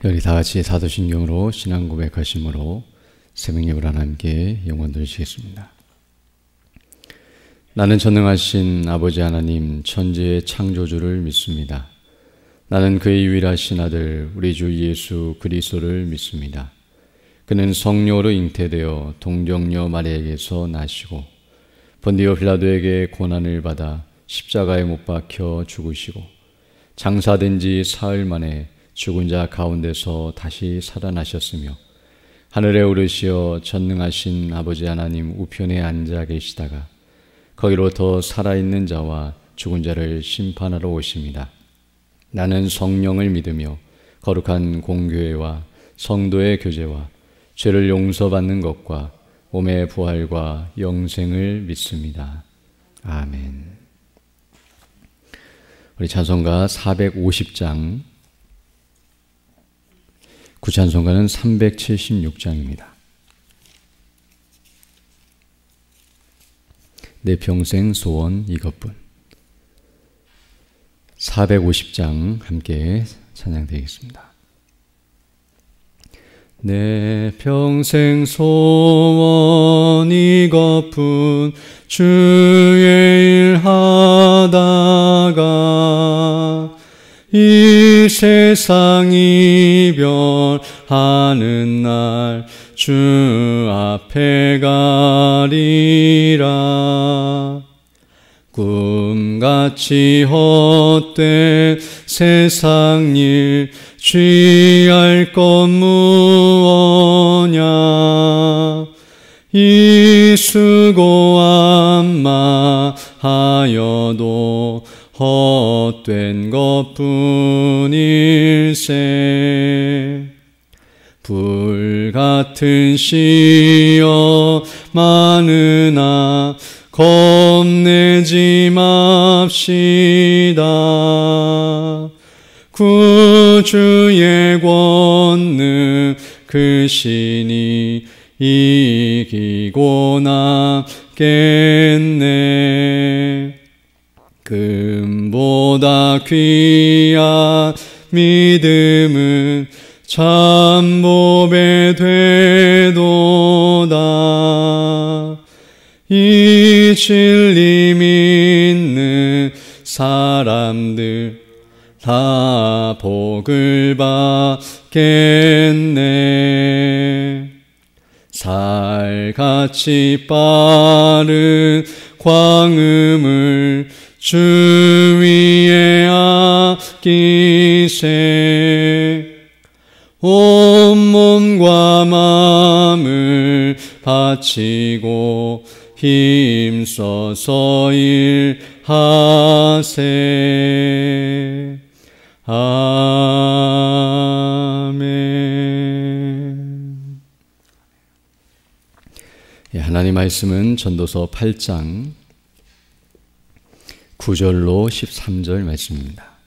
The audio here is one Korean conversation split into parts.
여기 다 같이 사도신경으로 신앙 고백하심으로 새벽 예배를 함께 영원 드리시겠습니다. 나는 전능하신 아버지 하나님 천지의 창조주를 믿습니다. 나는 그의 유일하신 아들 우리 주 예수 그리스도를 믿습니다. 그는 성령으로 잉태되어 동정녀 마리아에게서 나시고 본디오 빌라도에게 고난을 받아 십자가에 못 박혀 죽으시고 장사된 지 사흘 만에 죽은 자 가운데서 다시 살아나셨으며 하늘에 오르시어 전능하신 아버지 하나님 우편에 앉아 계시다가 거기로부터 살아있는 자와 죽은 자를 심판하러 오십니다. 나는 성령을 믿으며 거룩한 공교회와 성도의 교제와 죄를 용서받는 것과 몸의 부활과 영생을 믿습니다. 아멘. 우리 찬송가 450장, 구찬송가는 376장입니다. 내 평생 소원 이것뿐. 450장 함께 찬양드리겠습니다. 내 평생 소원 이것뿐 주의 일 하다가 이 세상 이별하는 날 주 앞에 가리라. 꿈같이 헛된 세상 일 취할 것 무엇냐. 이 수고한 마하여도 헛된 것뿐일세. 불같은 시험 많으나 겁내지 맙시다. 구주의 권능 크시니 이기고 남겠네. 금보다 귀한 믿음은 참보배 되도다. 이 진리 믿는 사람들 다 복을 받겠네. 살같이 빠른 광음을 주 위에 아끼세. 온몸과 마음을 바치고 힘써서 일하세. 아멘. 하나님 말씀은 전도서 8장 9절로 13절 말씀입니다.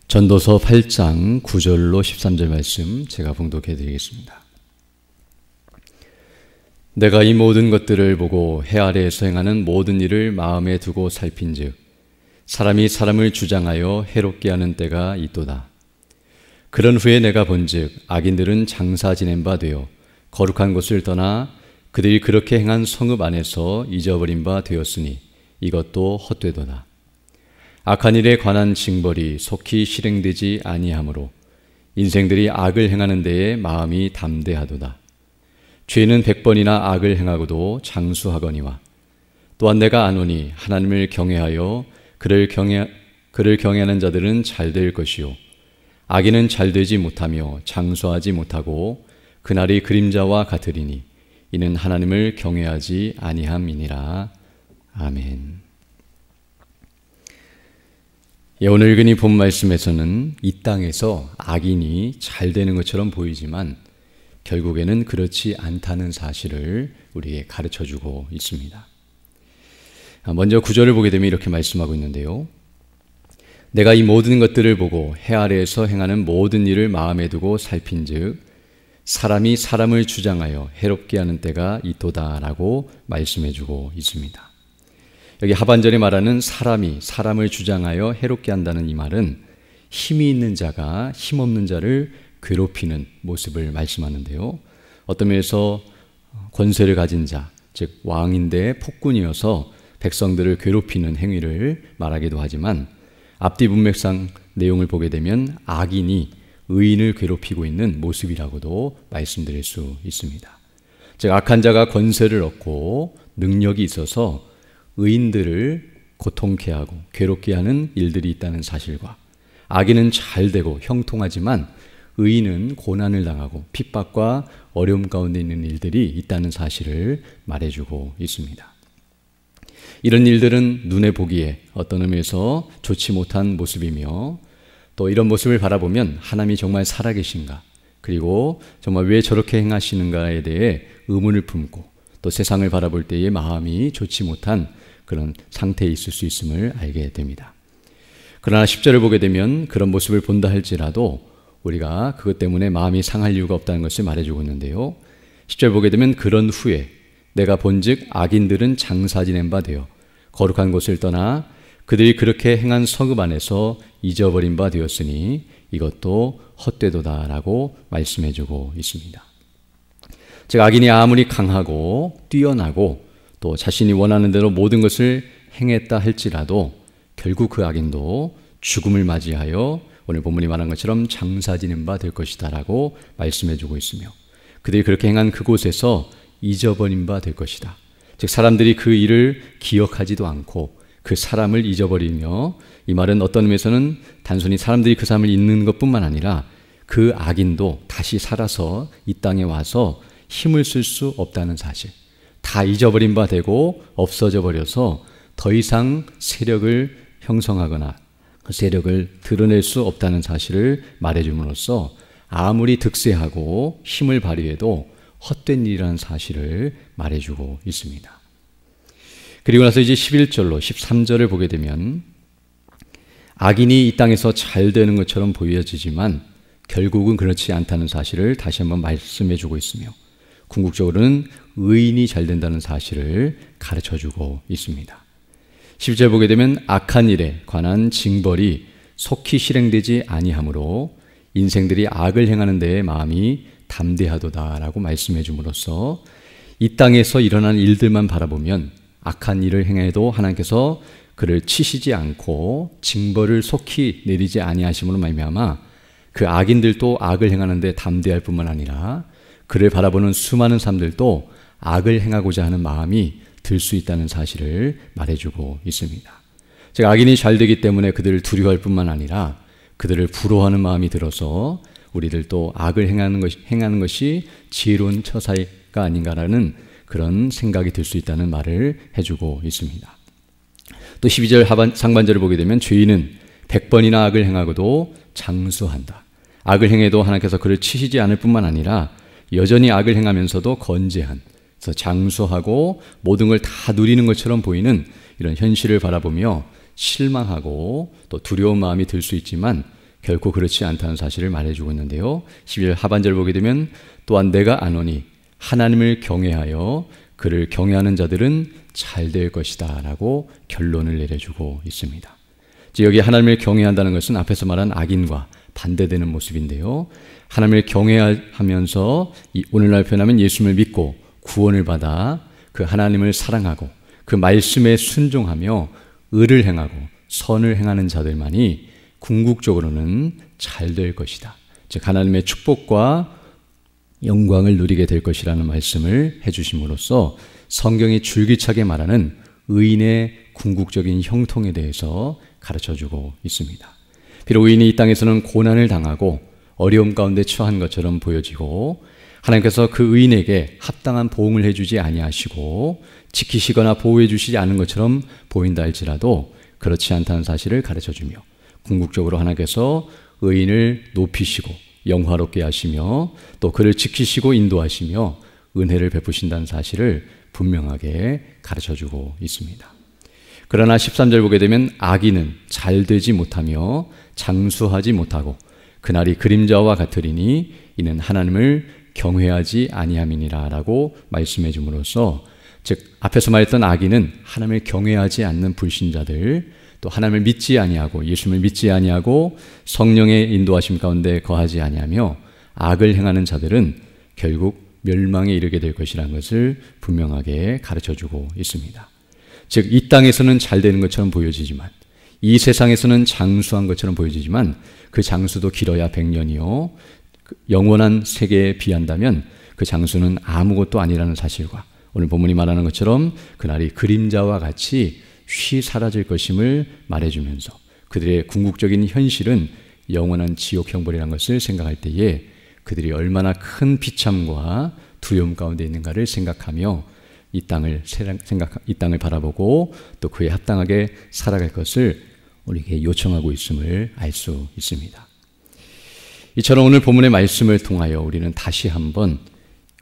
전도서 8장 9절로 13절 말씀 제가 봉독해 드리겠습니다. 내가 이 모든 것들을 보고 해 아래에서 행하는 모든 일을 마음에 두고 살핀즉 사람이 사람을 주장하여 해롭게 하는 때가 있도다. 그런 후에 내가 본즉 악인들은 장사 지낸 바 되어 거룩한 곳을 떠나 그들이 그렇게 행한 성읍 안에서 잊어버린 바 되었으니 이것도 헛되도다. 악한 일에 관한 징벌이 속히 실행되지 아니하므로 인생들이 악을 행하는 데에 마음이 담대하도다. 죄는 100번이나 악을 행하고도 장수하거니와 또한 내가 아노니 하나님을 경외하여 그를 경외하는 자들은 잘 될 것이요 악인은 잘 되지 못하며 장수하지 못하고 그날이 그림자와 같으리니 이는 하나님을 경외하지 아니함이니라. 아멘. 오늘 읽은 이 본 말씀에서는 이 땅에서 악인이 잘 되는 것처럼 보이지만 결국에는 그렇지 않다는 사실을 우리에게 가르쳐주고 있습니다. 먼저 9절을 보게 되면 이렇게 말씀하고 있는데요. 내가 이 모든 것들을 보고 해 아래에서 행하는 모든 일을 마음에 두고 살핀즉 사람이 사람을 주장하여 해롭게 하는 때가 있도다라고 말씀해주고 있습니다. 여기 하반절에 말하는 사람이 사람을 주장하여 해롭게 한다는 이 말은 힘이 있는 자가 힘없는 자를 괴롭히는 모습을 말씀하는데요. 어떤 면에서 권세를 가진 자, 즉 왕인데 폭군이어서 백성들을 괴롭히는 행위를 말하기도 하지만 앞뒤 문맥상 내용을 보게 되면 악인이 의인을 괴롭히고 있는 모습이라고도 말씀드릴 수 있습니다. 즉 악한 자가 권세를 얻고 능력이 있어서 의인들을 고통케 하고 괴롭게 하는 일들이 있다는 사실과 악인은 잘 되고 형통하지만 의인은 고난을 당하고 핍박과 어려움 가운데 있는 일들이 있다는 사실을 말해주고 있습니다. 이런 일들은 눈에 보기에 어떤 의미에서 좋지 못한 모습이며 또 이런 모습을 바라보면 하나님이 정말 살아계신가, 그리고 정말 왜 저렇게 행하시는가에 대해 의문을 품고 또 세상을 바라볼 때의 마음이 좋지 못한 그런 상태에 있을 수 있음을 알게 됩니다. 그러나 10절을 보게 되면 그런 모습을 본다 할지라도 우리가 그것 때문에 마음이 상할 이유가 없다는 것을 말해주고 있는데요. 10절 보게 되면 그런 후에 내가 본즉 악인들은 장사 지낸 바 되어 거룩한 곳을 떠나 그들이 그렇게 행한 성읍 안에서 잊어버린 바 되었으니 이것도 헛되도다라고 말씀해주고 있습니다. 즉 악인이 아무리 강하고 뛰어나고 또 자신이 원하는 대로 모든 것을 행했다 할지라도 결국 그 악인도 죽음을 맞이하여 오늘 본문이 말한 것처럼 장사 지낸 바 될 것이다 라고 말씀해주고 있으며 그들이 그렇게 행한 그곳에서 잊어버린 바 될 것이다. 즉 사람들이 그 일을 기억하지도 않고 그 사람을 잊어버리며, 이 말은 어떤 의미에서는 단순히 사람들이 그 사람을 잊는 것뿐만 아니라 그 악인도 다시 살아서 이 땅에 와서 힘을 쓸 수 없다는 사실, 다 잊어버린 바 되고 없어져 버려서 더 이상 세력을 형성하거나 그 세력을 드러낼 수 없다는 사실을 말해줌으로써 아무리 득세하고 힘을 발휘해도 헛된 일이라는 사실을 말해주고 있습니다. 그리고 나서 이제 11절로 13절을 보게 되면 악인이 이 땅에서 잘 되는 것처럼 보여지지만 결국은 그렇지 않다는 사실을 다시 한번 말씀해주고 있으며 궁극적으로는 의인이 잘 된다는 사실을 가르쳐주고 있습니다. 10절 보게 되면 악한 일에 관한 징벌이 속히 실행되지 아니하므로 인생들이 악을 행하는 데에 마음이 담대하도다라고 말씀해 줌으로써 이 땅에서 일어나는 일들만 바라보면 악한 일을 행해도 하나님께서 그를 치시지 않고 징벌을 속히 내리지 아니하심으로 말미암아 그 악인들도 악을 행하는 데 담대할 뿐만 아니라 그를 바라보는 수많은 사람들도 악을 행하고자 하는 마음이 들 수 있다는 사실을 말해주고 있습니다. 즉 악인이 잘 되기 때문에 그들을 두려워할 뿐만 아니라 그들을 부러워하는 마음이 들어서 우리들도 악을 행하는 것이 지혜로운 처사가 아닌가라는 그런 생각이 들 수 있다는 말을 해주고 있습니다. 또 12절 상반절을 보게 되면 죄인은 100번이나 악을 행하고도 장수한다. 악을 행해도 하나님께서 그를 치시지 않을 뿐만 아니라 여전히 악을 행하면서도 건재한, 그래서 장수하고 모든 걸 다 누리는 것처럼 보이는 이런 현실을 바라보며 실망하고 또 두려운 마음이 들 수 있지만 결코 그렇지 않다는 사실을 말해주고 있는데요. 12절 하반절 보게 되면 또한 내가 아노니 하나님을 경외하여 그를 경외하는 자들은 잘 될 것이다 라고 결론을 내려주고 있습니다. 즉 여기 하나님을 경외한다는 것은 앞에서 말한 악인과 반대되는 모습인데요. 하나님을 경외하면서 오늘날 표현하면 예수님을 믿고 구원을 받아 그 하나님을 사랑하고 그 말씀에 순종하며 의를 행하고 선을 행하는 자들만이 궁극적으로는 잘 될 것이다. 즉 하나님의 축복과 영광을 누리게 될 것이라는 말씀을 해주심으로써 성경이 줄기차게 말하는 의인의 궁극적인 형통에 대해서 가르쳐주고 있습니다. 비록 의인이 이 땅에서는 고난을 당하고 어려움 가운데 처한 것처럼 보여지고 하나님께서 그 의인에게 합당한 보응을 해주지 아니하시고 지키시거나 보호해 주시지 않은 것처럼 보인다 할지라도 그렇지 않다는 사실을 가르쳐주며 궁극적으로 하나님께서 의인을 높이시고 영화롭게 하시며 또 그를 지키시고 인도하시며 은혜를 베푸신다는 사실을 분명하게 가르쳐주고 있습니다. 그러나 13절 보게 되면 악인은 잘 되지 못하며 장수하지 못하고 그날이 그림자와 같으리니 이는 하나님을 경외하지 아니함이니라 라고 말씀해 줌으로써, 즉 앞에서 말했던 악인은 하나님을 경외하지 않는 불신자들, 또 하나님을 믿지 아니하고 예수님을 믿지 아니하고 성령의 인도하심 가운데 거하지 아니하며 악을 행하는 자들은 결국 멸망에 이르게 될 것이라는 것을 분명하게 가르쳐주고 있습니다. 즉 이 땅에서는 잘 되는 것처럼 보여지지만, 이 세상에서는 장수한 것처럼 보여지지만 그 장수도 길어야 100년이요 영원한 세계에 비한다면 그 장수는 아무것도 아니라는 사실과, 오늘 본문이 말하는 것처럼 그날이 그림자와 같이 쉬 사라질 것임을 말해주면서 그들의 궁극적인 현실은 영원한 지옥 형벌이라는 것을 생각할 때에 그들이 얼마나 큰 비참과 두려움 가운데 있는가를 생각하며 이 땅을 바라보고 또 그에 합당하게 살아갈 것을 우리에게 요청하고 있음을 알 수 있습니다. 이처럼 오늘 본문의 말씀을 통하여 우리는 다시 한번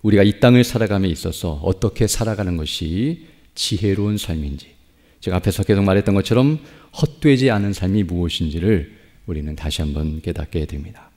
우리가 이 땅을 살아감에 있어서 어떻게 살아가는 것이 지혜로운 삶인지, 제가 앞에서 계속 말했던 것처럼 헛되지 않은 삶이 무엇인지를 우리는 다시 한번 깨닫게 됩니다.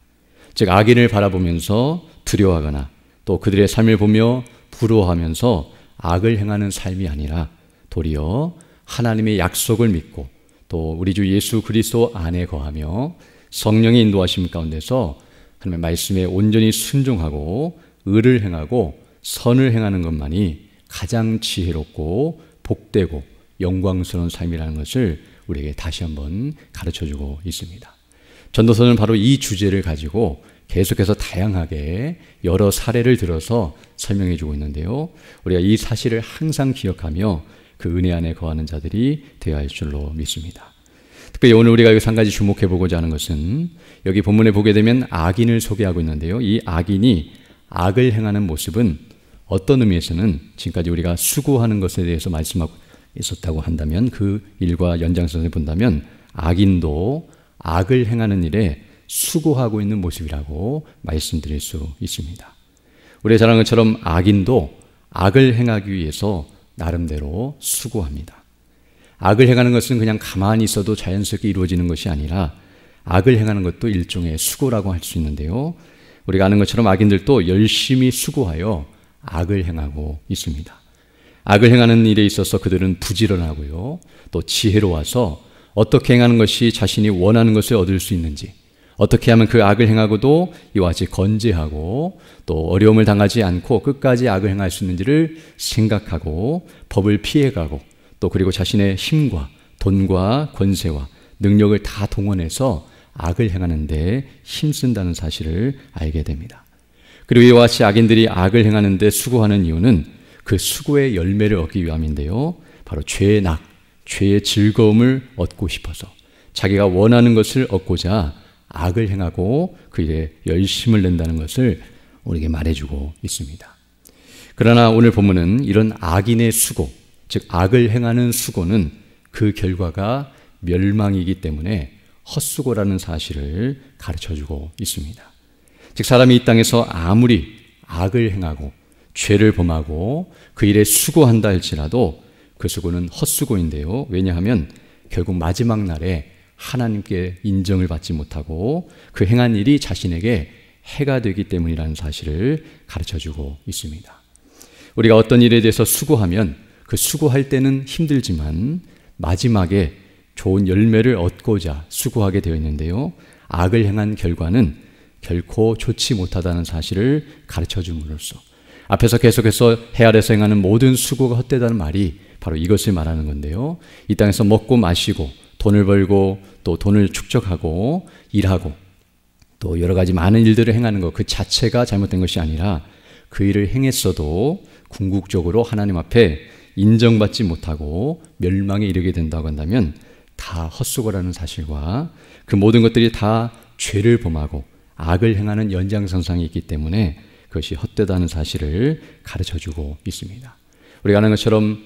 즉 악인을 바라보면서 두려워하거나 또 그들의 삶을 보며 부러워하면서 악을 행하는 삶이 아니라 도리어 하나님의 약속을 믿고 또 우리 주 예수 그리스도 안에 거하며 성령의 인도하심 가운데서 하나님의 말씀에 온전히 순종하고 의를 행하고 선을 행하는 것만이 가장 지혜롭고 복되고 영광스러운 삶이라는 것을 우리에게 다시 한번 가르쳐주고 있습니다. 전도서는 바로 이 주제를 가지고 계속해서 다양하게 여러 사례를 들어서 설명해 주고 있는데요, 우리가 이 사실을 항상 기억하며 그 은혜 안에 거하는 자들이 되어야 할 줄로 믿습니다. 특별히 오늘 우리가 여기서 한 가지 주목해 보고자 하는 것은, 여기 본문에 보게 되면 악인을 소개하고 있는데요, 이 악인이 악을 행하는 모습은 어떤 의미에서는 지금까지 우리가 수고하는 것에 대해서 말씀하고 있었다고 한다면, 그 일과 연장선을 본다면 악인도 악을 행하는 일에 수고하고 있는 모습이라고 말씀드릴 수 있습니다. 우리가 잘 아는 것처럼 악인도 악을 행하기 위해서 나름대로 수고합니다. 악을 행하는 것은 그냥 가만히 있어도 자연스럽게 이루어지는 것이 아니라 악을 행하는 것도 일종의 수고라고 할 수 있는데요, 우리가 아는 것처럼 악인들도 열심히 수고하여 악을 행하고 있습니다. 악을 행하는 일에 있어서 그들은 부지런하고요, 또 지혜로워서 어떻게 행하는 것이 자신이 원하는 것을 얻을 수 있는지, 어떻게 하면 그 악을 행하고도 이와 같이 건재하고 또 어려움을 당하지 않고 끝까지 악을 행할 수 있는지를 생각하고 법을 피해가고 또 그리고 자신의 힘과 돈과 권세와 능력을 다 동원해서 악을 행하는 데 힘쓴다는 사실을 알게 됩니다. 그리고 이와 같이 악인들이 악을 행하는 데 수고하는 이유는 그 수고의 열매를 얻기 위함인데요, 바로 죄의 낙, 죄의 즐거움을 얻고 싶어서 자기가 원하는 것을 얻고자 악을 행하고 그 일에 열심을 낸다는 것을 우리에게 말해주고 있습니다. 그러나 오늘 본문은 이런 악인의 수고, 즉 악을 행하는 수고는 그 결과가 멸망이기 때문에 헛수고라는 사실을 가르쳐주고 있습니다. 즉 사람이 이 땅에서 아무리 악을 행하고 죄를 범하고 그 일에 수고한다 할지라도 그 수고는 헛수고인데요, 왜냐하면 결국 마지막 날에 하나님께 인정을 받지 못하고 그 행한 일이 자신에게 해가 되기 때문이라는 사실을 가르쳐주고 있습니다. 우리가 어떤 일에 대해서 수고하면 그 수고할 때는 힘들지만 마지막에 좋은 열매를 얻고자 수고하게 되어 있는데요, 악을 행한 결과는 결코 좋지 못하다는 사실을 가르쳐줌으로써 앞에서 계속해서 해 아래서 행하는 모든 수고가 헛되다는 말이 바로 이것을 말하는 건데요, 이 땅에서 먹고 마시고 돈을 벌고 또 돈을 축적하고 일하고 또 여러 가지 많은 일들을 행하는 것 그 자체가 잘못된 것이 아니라 그 일을 행했어도 궁극적으로 하나님 앞에 인정받지 못하고 멸망에 이르게 된다고 한다면 다 헛수고라는 사실과 그 모든 것들이 다 죄를 범하고 악을 행하는 연장선상에 있기 때문에 그것이 헛되다는 사실을 가르쳐주고 있습니다. 우리가 아는 것처럼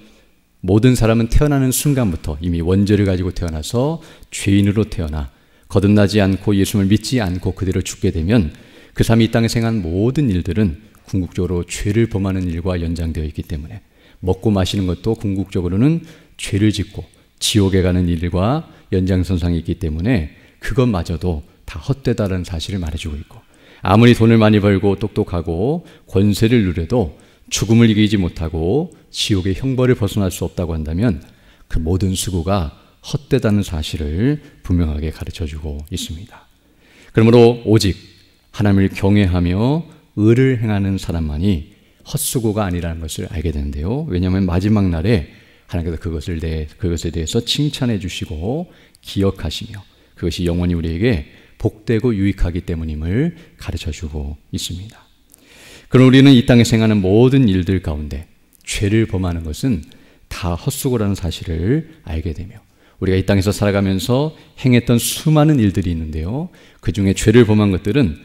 모든 사람은 태어나는 순간부터 이미 원죄를 가지고 태어나서 죄인으로 태어나 거듭나지 않고 예수님을 믿지 않고 그대로 죽게 되면 그 사람이 이 땅에서 행한 모든 일들은 궁극적으로 죄를 범하는 일과 연장되어 있기 때문에 먹고 마시는 것도 궁극적으로는 죄를 짓고 지옥에 가는 일과 연장선상에 있기 때문에 그것마저도 다 헛되다는 사실을 말해주고 있고, 아무리 돈을 많이 벌고 똑똑하고 권세를 누려도 죽음을 이기지 못하고 지옥의 형벌을 벗어날 수 없다고 한다면 그 모든 수고가 헛되다는 사실을 분명하게 가르쳐주고 있습니다. 그러므로 오직 하나님을 경외하며 의를 행하는 사람만이 헛수고가 아니라는 것을 알게 되는데요. 왜냐하면 마지막 날에 하나님께서 그것에 대해서 칭찬해 주시고 기억하시며 그것이 영원히 우리에게 복되고 유익하기 때문임을 가르쳐주고 있습니다. 그럼 우리는 이 땅에서 행하는 모든 일들 가운데 죄를 범하는 것은 다 헛수고라는 사실을 알게 되며 우리가 이 땅에서 살아가면서 행했던 수많은 일들이 있는데요. 그 중에 죄를 범한 것들은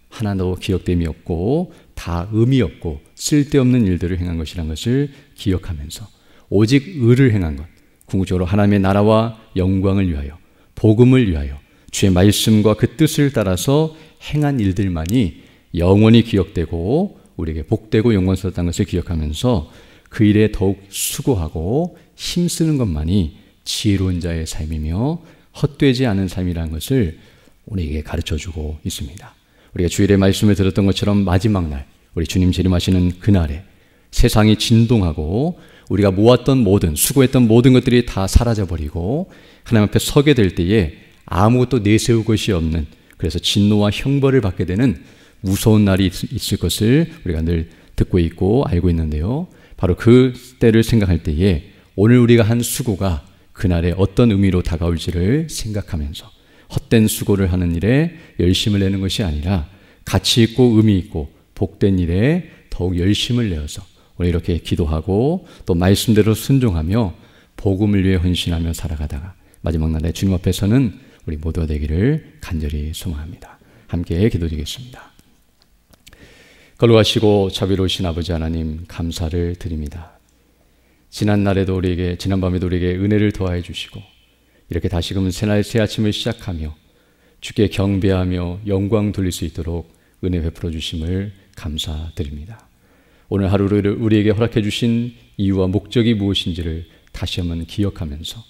하나도 기억됨이 없고 다 의미 없고 쓸데없는 일들을 행한 것이라는 것을 기억하면서 오직 의를 행한 것, 궁극적으로 하나님의 나라와 영광을 위하여 복음을 위하여 주의 말씀과 그 뜻을 따라서 행한 일들만이 영원히 기억되고 우리에게 복되고 영광스럽다는 것을 기억하면서 그 일에 더욱 수고하고 힘쓰는 것만이 지혜로운 자의 삶이며 헛되지 않은 삶이라는 것을 우리에게 가르쳐주고 있습니다. 우리가 주일의 말씀을 들었던 것처럼 마지막 날 우리 주님 재림하시는 그날에 세상이 진동하고 우리가 모았던 모든 수고했던 모든 것들이 다 사라져버리고 하나님 앞에 서게 될 때에 아무것도 내세울 것이 없는, 그래서 진노와 형벌을 받게 되는 무서운 날이 있을 것을 우리가 늘 듣고 있고 알고 있는데요. 바로 그 때를 생각할 때에 오늘 우리가 한 수고가 그날에 어떤 의미로 다가올지를 생각하면서 헛된 수고를 하는 일에 열심을 내는 것이 아니라 가치 있고 의미 있고 복된 일에 더욱 열심을 내어서 오늘 이렇게 기도하고 또 말씀대로 순종하며 복음을 위해 헌신하며 살아가다가 마지막 날에 주님 앞에서는 우리 모두가 되기를 간절히 소망합니다. 함께 기도드리겠습니다. 거룩하시고 자비로우신 아버지 하나님, 감사를 드립니다. 지난날에도 우리에게, 지난밤에도 우리에게 은혜를 더하여 주시고 이렇게 다시금 새날 새 아침을 시작하며 주께 경배하며 영광 돌릴 수 있도록 은혜 베풀어 주심을 감사드립니다. 오늘 하루를 우리에게 허락해 주신 이유와 목적이 무엇인지를 다시 한번 기억하면서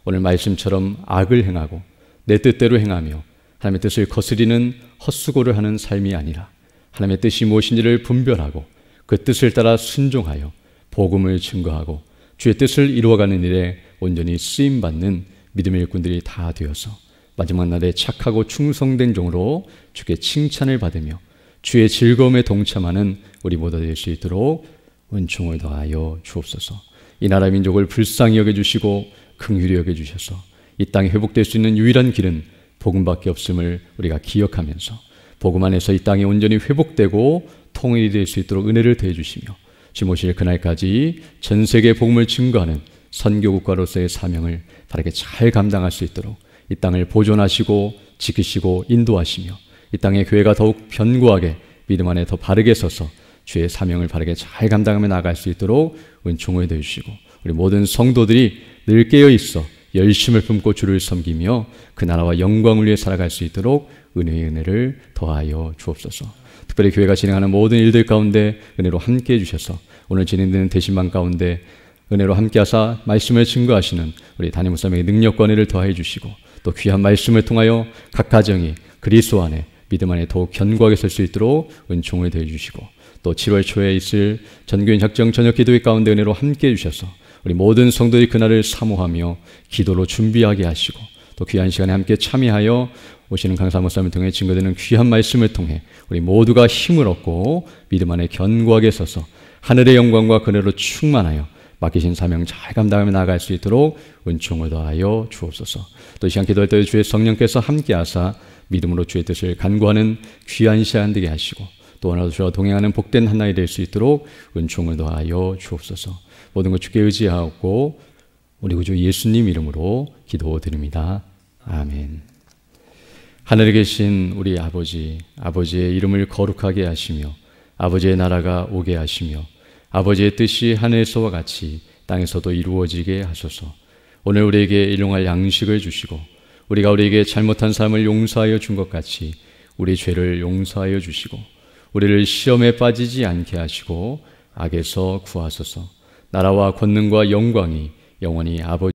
오늘 말씀처럼 악을 행하고 내 뜻대로 행하며 하나님의 뜻을 거스리는 헛수고를 하는 삶이 아니라 하나님의 뜻이 무엇인지를 분별하고 그 뜻을 따라 순종하여 복음을 증거하고 주의 뜻을 이루어가는 일에 온전히 쓰임받는 믿음의 일꾼들이 다 되어서 마지막 날에 착하고 충성된 종으로 주께 칭찬을 받으며 주의 즐거움에 동참하는 우리 모두 될 수 있도록 은총을 더하여 주옵소서. 이 나라 민족을 불쌍히 여겨주시고 긍휼히 여겨주셔서 이 땅에 회복될 수 있는 유일한 길은 복음밖에 없음을 우리가 기억하면서 복음 안에서 이 땅이 온전히 회복되고 통일이 될 수 있도록 은혜를 더해 주시며 주님 오실 그날까지 전 세계에 복음을 증거하는 선교국가로서의 사명을 바르게 잘 감당할 수 있도록 이 땅을 보존하시고 지키시고 인도하시며 이 땅의 교회가 더욱 견고하게 믿음 안에 더 바르게 서서 주의 사명을 바르게 잘 감당하며 나아갈 수 있도록 은총을 더해 주시고 우리 모든 성도들이 늘 깨어 있어 열심을 품고 주를 섬기며 그 나라와 영광을 위해 살아갈 수 있도록 은혜의 은혜를 더하여 주옵소서. 특별히 교회가 진행하는 모든 일들 가운데 은혜로 함께해 주셔서 오늘 진행되는 대신방 가운데 은혜로 함께하사 말씀을 증거하시는 우리 담임 목사님의 능력과 은혜를 더하여 주시고 또 귀한 말씀을 통하여 각 가정이 그리스도 안에 믿음 안에 더욱 견고하게 설 수 있도록 은총을 더해 주시고 또 7월 초에 있을 전교인 작정 저녁 기도회 가운데 은혜로 함께해 주셔서 우리 모든 성도들이 그날을 사모하며 기도로 준비하게 하시고 또 귀한 시간에 함께 참여하여 오시는 강사 목사님을 통해 증거되는 귀한 말씀을 통해 우리 모두가 힘을 얻고 믿음 안에 견고하게 서서 하늘의 영광과 그네로 충만하여 맡기신 사명 잘 감당하며 나아갈 수 있도록 은총을 더하여 주옵소서. 또 이 시간 기도할 때 주의 성령께서 함께하사 믿음으로 주의 뜻을 간구하는 귀한 시간 되게 하시고 또 오늘도 주와 동행하는 복된 한 날이 될 수 있도록 은총을 더하여 주옵소서. 모든 것 주께 의지하옵고 우리 구주 예수님 이름으로 기도드립니다. 아멘. 하늘에 계신 우리 아버지, 아버지의 이름을 거룩하게 하시며 아버지의 나라가 오게 하시며 아버지의 뜻이 하늘에서와 같이 땅에서도 이루어지게 하소서. 오늘 우리에게 일용할 양식을 주시고 우리가 우리에게 잘못한 삶을 용서하여 준 것 같이 우리 죄를 용서하여 주시고 우리를 시험에 빠지지 않게 하시고 악에서 구하소서. 나라와 권능과 영광이 영원히 아버지